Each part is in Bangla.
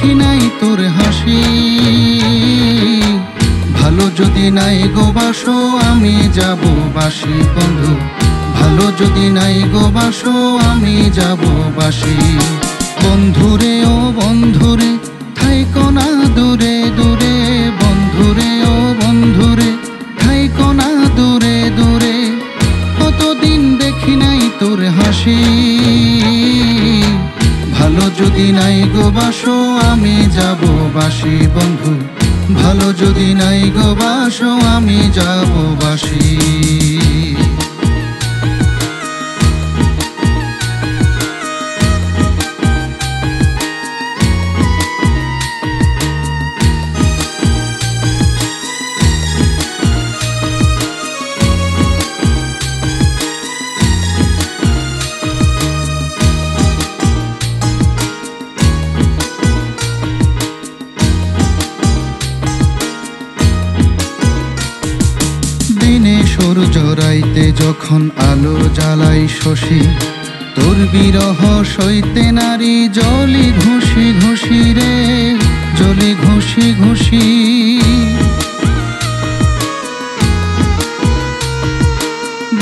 দেখি নাই তোর হাসি। ভালো যদি নাই গো বাসো আমি যাব বাসি বন্ধু, ভালো যদি নাই গো বাসো আমি যাব বাসি। বন্ধুরে ও বন্ধুরে থাইকো না দূরে দূরে, বন্ধুরে ও বন্ধুরে থাইকো না দূরে দূরে। কতদিন দেখি নাই তোর হাসি। ভালো যদি নাই গো বাসো আমি যাব বাসি বন্ধু, ভালো যদি নাই গো বাসো আমি যাব বাসি। দিনে সূর্য রাইতে যখন আলো জ্বালাই শশী, তোর বিরহ সইতে নারী জলি ঘুষি ঘুষি রে, জলি ঘুষি ঘুষি।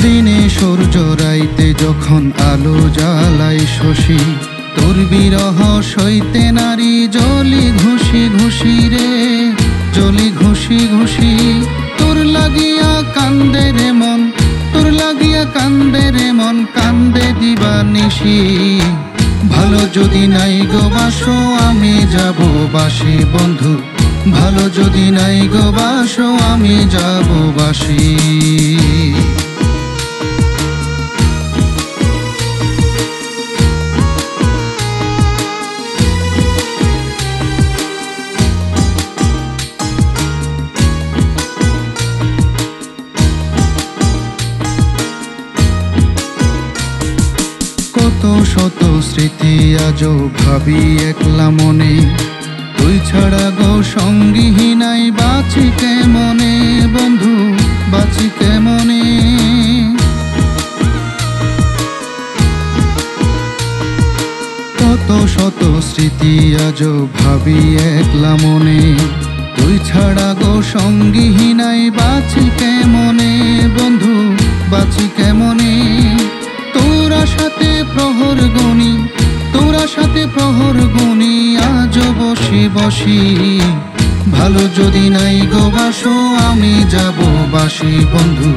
দিনে সূর্য রাইতে যখন আলো জ্বালাই শশী, তোর বিরহ সইতে নারী জলি ঘুষি ঘুষি রে, জলি ঘুষি ঘুষি। তোর লাগিয়া কান্দে রে মন, তোর লাগিয়া কান্দে রে মন, কান্দে দিবানিশি। ভালো যদি নাই গো বাসো আমি যাব বাসি বন্ধু, ভালো যদি নাই গো বাসো আমি যাব বাসি। কত শত স্মৃতি আজও ভাবি একলা মনে, তুই ছাড়া গো সঙ্গী নাই বাঁচি কেমনে বন্ধু, বাঁচি কেমনে। কত শত স্মৃতি আজও ভাবি একলা মনে, তুই ছাড়া গো সঙ্গী নাই বাঁচি কেমনে বন্ধু, বাঁচি কেমনে। তোরা সাথে প্রহর গুনি, তোরা সাথে প্রহর গুনি আজ বসি বসি। ভালো যদি নাই গো বাসো আমি যাব বাসি বন্ধু,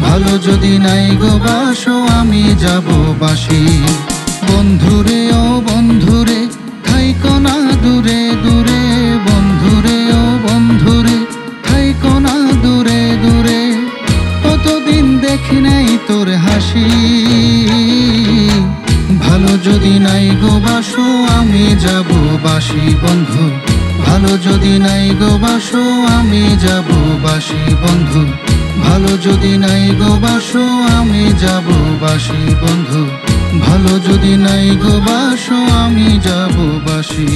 ভালো যদি নাই গো বাসো আমি যাব বাসি। বন্ধুরে ও বন্ধুরে থাইকো না দূরে দূরে, বন্ধুরে ও বন্ধুরে থাইকো না দূরে দূরে। কতদিন দেখি নাই তোর হাসি। ভালো যদি নাই গো বাসো আমি যাব বাসি বন্ধু, ভালো যদি নাই গো বাসো আমি যাব বাসি বন্ধু, ভালো যদি নাই গো বাসো আমি যাব বাসি বন্ধু, ভালো যদি নাই গো বাসো আমি যাব বাসি।